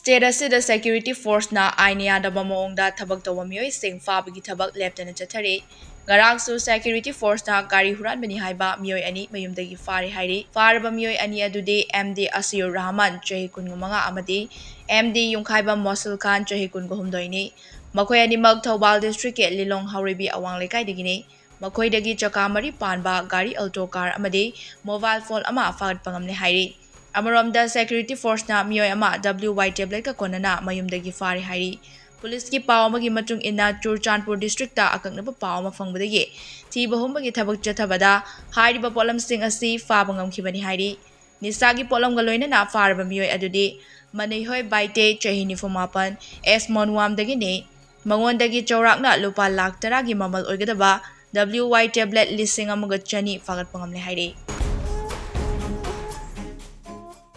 State asida security force na Ainna Yadaba maongda thabak tawba miyoi fabagi thabak leptana chathare. Garangsu security force na gari huranbani haiba miyoi ani mayumdagi Phare Hairi. Faraba miyoi ani adude MD Asir Rahman chahi kungamanga amadi MD Yungkhaiba Mosul Khan chahi kungahumdoini. Makhoi animak Thawbal district ke Lilong Hauribi awang lekaidagini. Makhoi dagi chakamari panba gari alto car amadi mobile phone ama fagat pangamne hairi. Amaramda security force na miyoi ama WY tablet ka konana mayumdagi Phare Hairi. Police ki paw amagi matung inna Churchandpur district ta akaknaba paw ama fangbadagi thiba humbagi thabak chathabada hairiba polam sing asi faba ngamkhibani hairi. Nisagi polam galoina na faraba miyoi adudi manei hoi baite chahini fumapan S monwamdagi ne mangondagi chaurakna lupa lakh taragi mamal oigadaba WY tablet lising amaga chani fagat pangamne hairi.